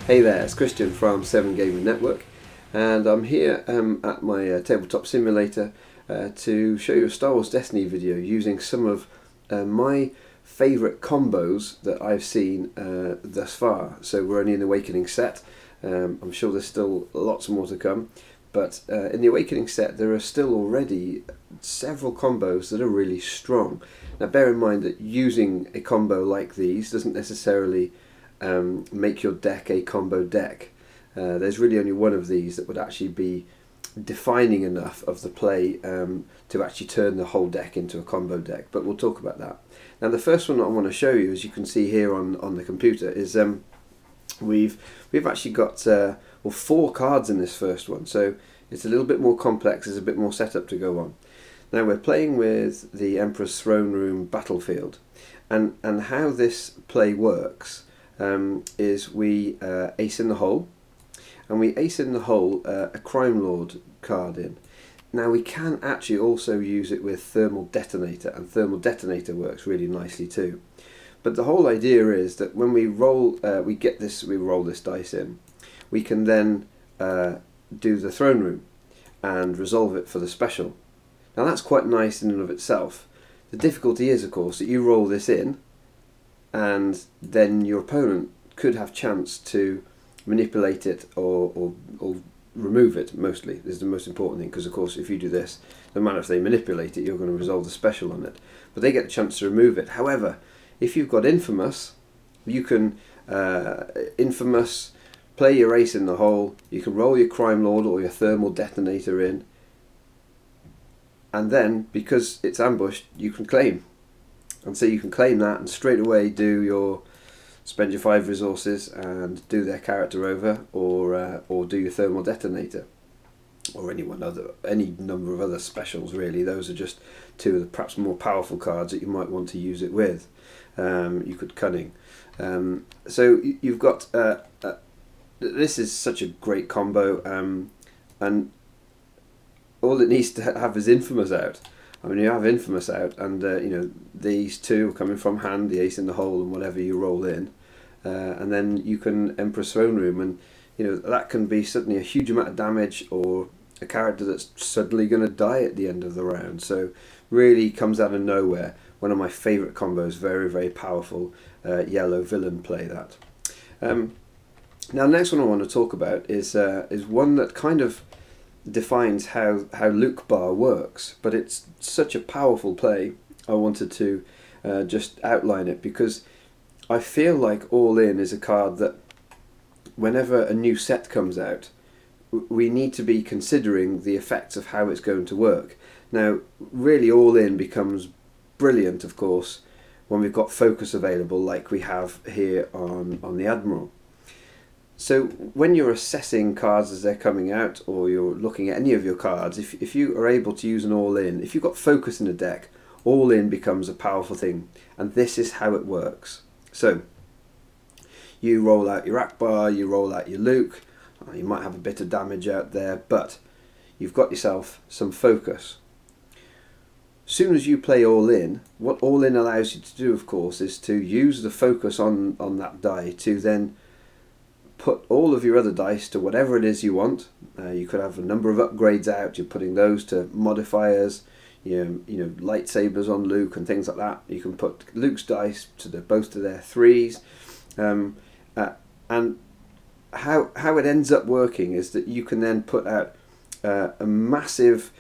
Hey there, it's Christian from 7 Gaming Network, and I'm here at my tabletop simulator to show you a Star Wars Destiny video using some of my favourite combos that I've seen thus far. So we're only in the Awakening set. I'm sure there's still lots more to come, but in the Awakening set there are still already several combos that are really strong. Now bear in mind that using a combo like these doesn't necessarily make your deck a combo deck. There's really only one of these that would actually be defining enough of the play to actually turn the whole deck into a combo deck, but we'll talk about that. Now the first one that I want to show you, as you can see here on the computer, is we've actually got 4 cards in this first one, so it's a little bit more complex, there's a bit more setup to go on. Now we're playing with the Emperor's Throne Room battlefield, and how this play works is we ace in the hole, and we ace in the hole a Crime Lord card in. Now we can actually also use it with Thermal Detonator, and Thermal Detonator works really nicely too. But the whole idea is that when we roll, we roll this dice in, we can then do the Throne Room and resolve it for the special. Now that's quite nice in and of itself. The difficulty is, of course, that you roll this in, and then your opponent could have chance to manipulate it or remove it. Mostly is the most important thing, because of course if you do this, no matter if they manipulate it, you're going to resolve the special on it, but they get a chance to remove it. However, if you've got Infamous, you can Infamous, play your ace in the hole, you can roll your Crime Lord or your Thermal Detonator in, and then because it's ambushed you can claim. And so you can claim that and straight away spend your 5 resources and do their character over, or do your Thermal Detonator, or any number of other specials really. Those are just 2 of the perhaps more powerful cards that you might want to use it with. You could Cunning. So you've got, this is such a great combo, and all it needs to have is Infamous out. I mean, you have Infamous out, and these 2 coming from hand, the ace in the hole and whatever you roll in, and then you can Emperor's Throne Room, and that can be suddenly a huge amount of damage, or a character that's suddenly going to die at the end of the round. So really comes out of nowhere. One of my favourite combos, very, very powerful yellow villain play that. Now the next one I want to talk about is one that kind of defines how Luke Bar works, but it's such a powerful play. I wanted to just outline it, because I feel like All In is a card that whenever a new set comes out, we need to be considering the effects of how it's going to work. Now really All In becomes brilliant, of course, when we've got focus available like we have here on the Admiral. So when you're assessing cards as they're coming out, or you're looking at any of your cards, if you are able to use an all-in, if you've got focus in a deck, all-in becomes a powerful thing, and this is how it works. So you roll out your Akbar, you roll out your Luke, you might have a bit of damage out there, but you've got yourself some focus. As soon as you play all-in, what all-in allows you to do, of course, is to use the focus on that die to then put all of your other dice to whatever it is you want. You could have a number of upgrades out, you're putting those to modifiers, lightsabers on Luke and things like that. You can put Luke's dice to both to their 3s, and how it ends up working is that you can then put out a massive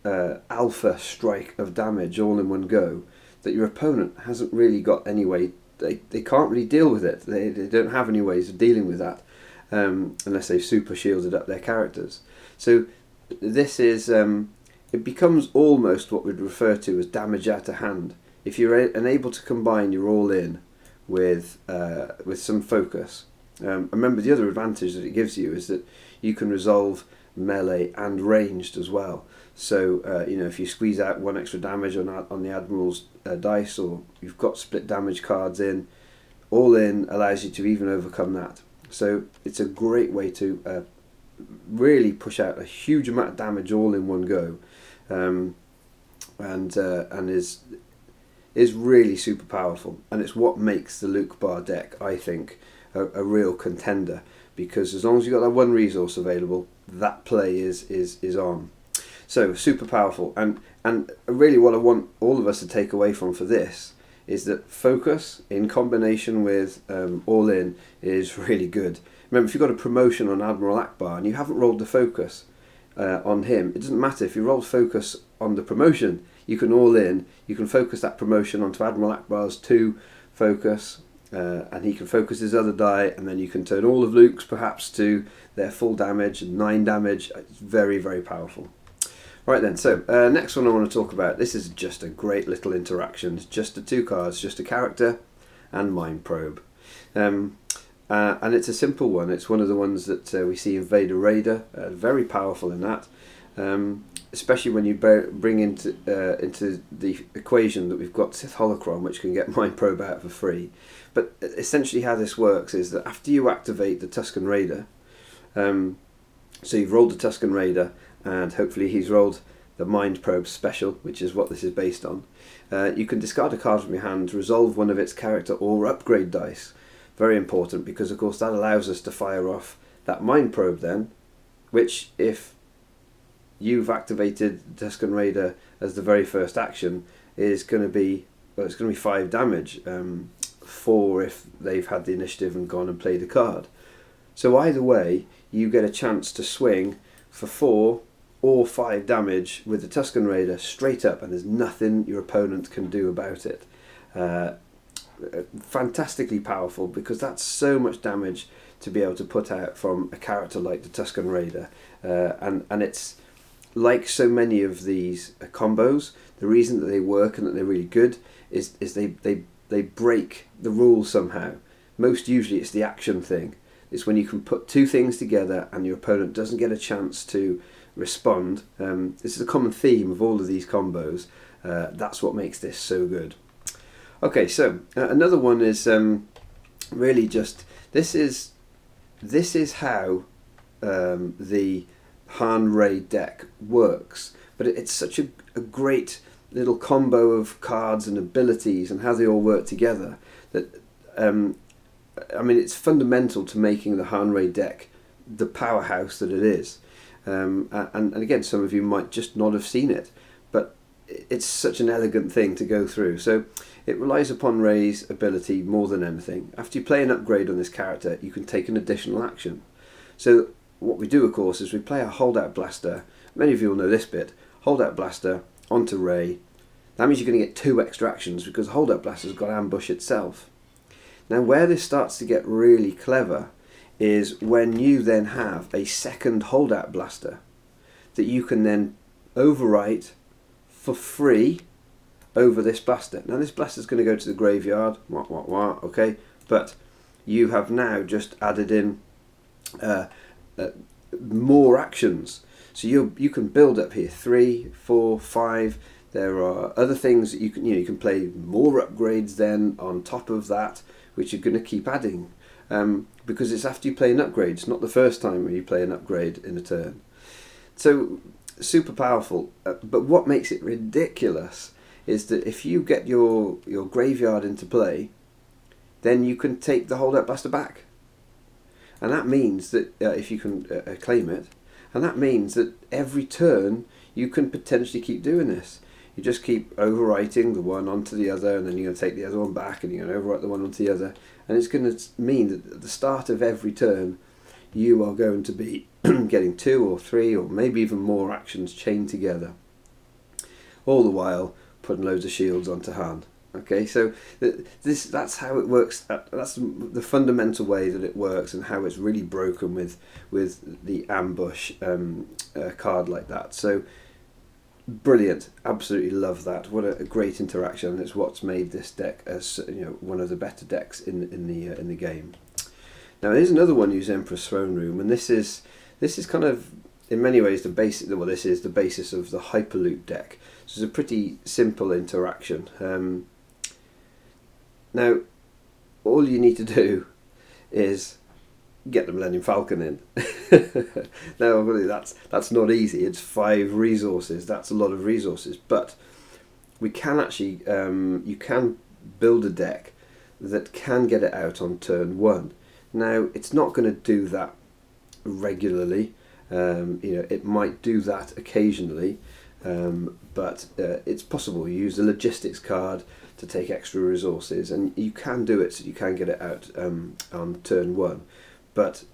alpha strike of damage all in one go that your opponent hasn't really got any way. They can't really deal with it. They don't have any ways of dealing with that, unless they've super shielded up their characters. So this is it becomes almost what we'd refer to as damage out of hand. If you're unable to combine your all-in with some focus. Remember, the other advantage that it gives you is that you can resolve melee and ranged as well. So if you squeeze out 1 extra damage on the Admiral's dice, or you've got split damage cards in, all in allows you to even overcome that. So it's a great way to really push out a huge amount of damage all in one go, and is really super powerful, and it's what makes the Luke Bar deck, I think, a real contender. because as long as you've got that one resource available, that play is on. So super powerful, and really what I want all of us to take away from for this is that focus in combination with all in is really good. Remember, if you've got a promotion on Admiral Akbar and you haven't rolled the focus on him, it doesn't matter if you roll focus on the promotion. You can all in. You can focus that promotion onto Admiral Akbar's 2 focus, and he can focus his other die, and then you can turn all of Luke's perhaps to their full damage, 9 damage. It's very, very powerful. Right then, so next one I want to talk about. This is just a great little interaction. It's just the 2 cards, just a character and Mind Probe. And it's a simple one. It's one of the ones that we see in Vader Raider. Very powerful in that. Especially when you bring into the equation that we've got Sith Holocron, which can get Mind Probe out for free. But essentially how this works is that after you activate the Tusken Raider, so you've rolled the Tusken Raider, and hopefully he's rolled the Mind Probe Special, which is what this is based on. You can discard a card from your hand, resolve one of its character or upgrade dice. Very important, because of course that allows us to fire off that Mind Probe then, which if you've activated the Tusken Raider as the very first action is going to be, well, it's going to be 5 damage, 4 if they've had the initiative and gone and played a card. So either way, you get a chance to swing for 4 or 5 damage with the Tusken Raider straight up, and there's nothing your opponent can do about it. Fantastically powerful, because that's so much damage to be able to put out from a character like the Tusken Raider, and it's like so many of these combos. The reason that they work and that they're really good is they break the rules somehow. Most usually it's the action thing. It's when you can put 2 things together and your opponent doesn't get a chance to respond. This is a common theme of all of these combos. That's what makes this so good. Okay, so another one is really just this is how the Han Rey deck works, but it's such a great little combo of cards and abilities and how they all work together that I mean, it's fundamental to making the Han Rey deck the powerhouse that it is. And again, some of you might just not have seen it, but it's such an elegant thing to go through. So it relies upon Rey's ability more than anything. After you play an upgrade on this character, you can take an additional action. So what we do, of course, is we play a Holdout Blaster. Many of you will know this bit. Holdout Blaster onto Rey. That means you're going to get 2 extra actions because the Holdout Blaster's got Ambush itself. Now where this starts to get really clever is when you then have a second Holdout Blaster that you can then overwrite for free over this blaster. Now this blaster's going to go to the graveyard, okay, but you have now just added in more actions. So you can build up here 3, 4, 5. There are other things that you can play more upgrades then on top of that, which you're going to keep adding, because it's after you play an upgrade. It's not the first time when you play an upgrade in a turn. So super powerful. But what makes it ridiculous is that if you get your graveyard into play, then you can take the Holdout Blaster back, and that means that if you can claim it, and that means that every turn you can potentially keep doing this. You just keep overwriting the one onto the other, and then you're going to take the other one back, and you're going to overwrite the one onto the other, and it's going to mean that at the start of every turn you are going to be getting 2 or 3 or maybe even more actions chained together, all the while putting loads of shields onto Han. Okay, so that's how it works. That's the fundamental way that it works, and how it's really broken with the ambush card like that. So brilliant, absolutely love that. What a great interaction, and it's what's made this deck as one of the better decks in the game. Now here's another one using Emperor's Throne Room, and this is kind of in many ways the basic. Well, this is the basis of the Hyperloop deck. So it's a pretty simple interaction. Now all you need to do is get the Millennium Falcon in. Now really that's not easy. It's 5 resources. That's a lot of resources, but we can actually you can build a deck that can get it out on turn 1. Now, it's not going to do that regularly. It might do that occasionally, but it's possible. You use the logistics card to take extra resources, and you can do it, so you can get it out on turn 1. But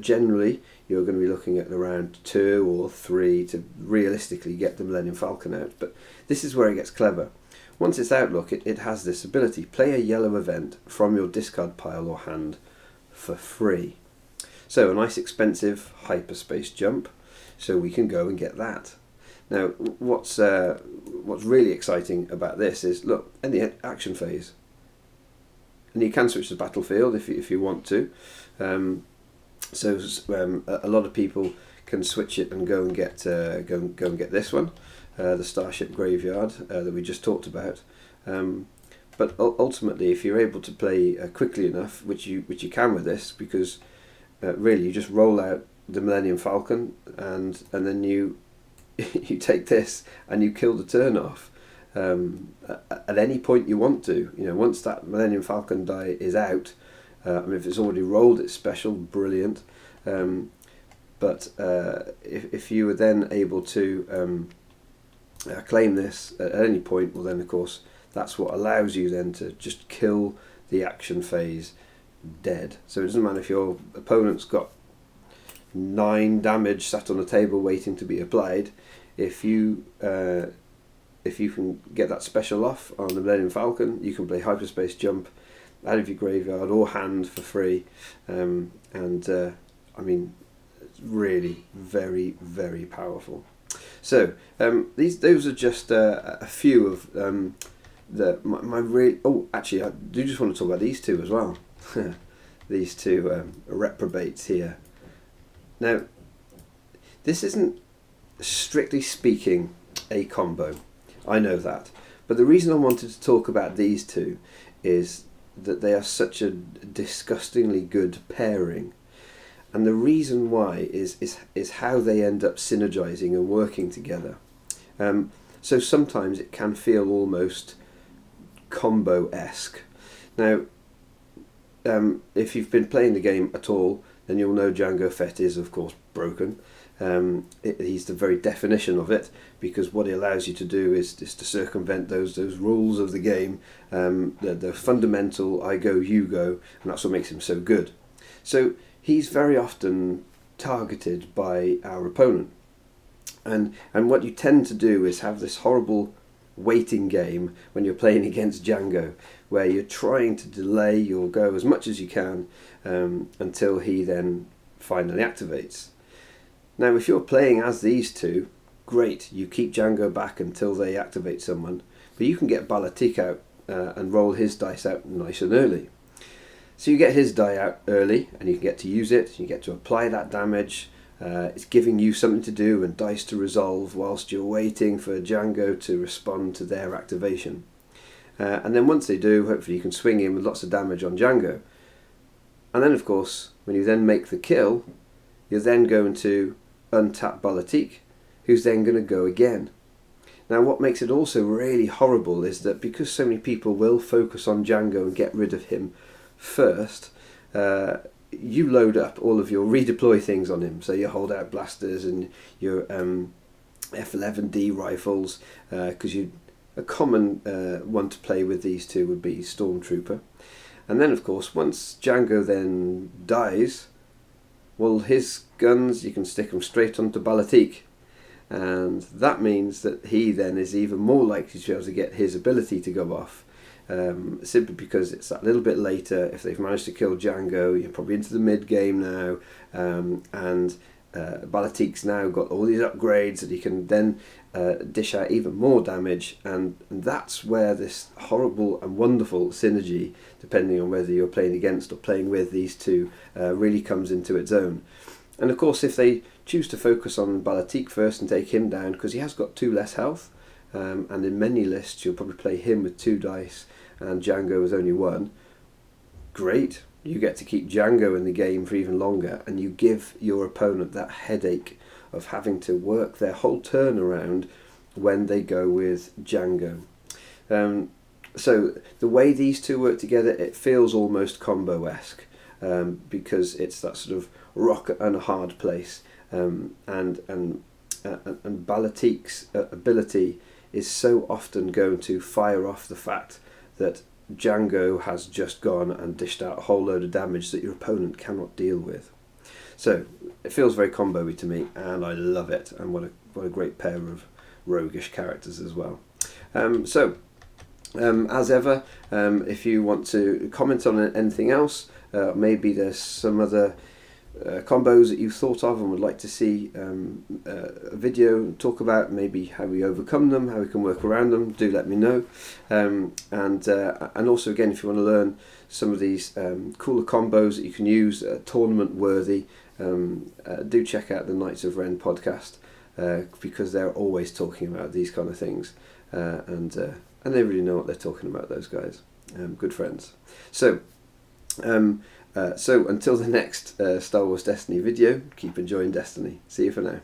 generally, you're going to be looking at around 2 or 3 to realistically get the Millennium Falcon out. But this is where it gets clever. Once it's out, look, it has this ability: play a yellow event from your discard pile or hand for free. So a nice expensive hyperspace jump, so we can go and get that. Now, what's really exciting about this is, look, in the action phase, and you can switch the battlefield if you want to. A lot of people can switch it and go and get this one, the Starship Graveyard that we just talked about. But ultimately, if you're able to play quickly enough, which you can with this, because really you just roll out the Millennium Falcon and then you you take this and you kill the turn off at any point you want to. Once that Millennium Falcon die is out, if it's already rolled, it's special, brilliant. But if you were then able to claim this at any point, well then of course that's what allows you then to just kill the action phase dead. So it doesn't matter if your opponent's got 9 damage sat on the table waiting to be applied. If you can get that special off on the Millennium Falcon, you can play hyperspace jump out of your graveyard or hand for free, it's really very, very powerful. So those are just a few of my really. Oh, actually, I do just want to talk about these two as well. These two reprobates here. Now, this isn't strictly speaking a combo. I know that, but the reason I wanted to talk about these two is that they are such a disgustingly good pairing, and the reason why is how they end up synergizing and working together. So sometimes it can feel almost combo-esque. Now, if you've been playing the game at all, then you'll know Jango Fett is of course broken. He's the very definition of it, because what it allows you to do is to circumvent those rules of the game, the fundamental I go, you go, and that's what makes him so good. So he's very often targeted by our opponent, and what you tend to do is have this horrible waiting game when you're playing against Jango, where you're trying to delay your go as much as you can until he then finally activates. Now, if you're playing as these two, great, you keep Jango back until they activate someone, but you can get Balatik out and roll his dice out nice and early. So you get his die out early, and you can get to use it, you get to apply that damage. It's giving you something to do and dice to resolve whilst you're waiting for Jango to respond to their activation. And then once they do, hopefully you can swing in with lots of damage on Jango. And then of course, when you then make the kill, you're then going to untap Balatik, who's then going to go again. Now, what makes it also really horrible is that because so many people will focus on Jango and get rid of him first, you load up all of your redeploy things on him. So you hold out blasters and your F11D rifles, because a common one to play with these two would be Stormtrooper. And then of course, once Jango then dies, well, his guns, you can stick them straight onto Balatik, and that means that he then is even more likely to be able to get his ability to go off, simply because it's that little bit later. If they've managed to kill Jango, you're probably into the mid game now, and Balatik's now got all these upgrades that he can then dish out even more damage, and that's where this horrible and wonderful synergy, depending on whether you're playing against or playing with these two, really comes into its own. And of course, if they choose to focus on Balatik first and take him down, because he has got 2 less health, and in many lists you'll probably play him with 2 dice and Jango with only 1, great, you get to keep Jango in the game for even longer, and you give your opponent that headache of having to work their whole turn around when they go with Jango. So the way these two work together, it feels almost combo-esque. because it's that sort of rock and a hard place. And Balatik's ability is so often going to fire off the fact that Django has just gone and dished out a whole load of damage that your opponent cannot deal with. So it feels very combo-y to me, and I love it. And what a great pair of roguish characters as well. As ever, if you want to comment on anything else, maybe there's some other combos that you've thought of and would like to see a video talk about, maybe how we overcome them, how we can work around them, do let me know. And also, again, if you want to learn some of these cooler combos that you can use, tournament worthy, do check out the Knights of Ren podcast, because they're always talking about these kind of things, and they really know what they're talking about, those guys. Good friends. So until the next Star Wars Destiny video, keep enjoying Destiny. See you for now.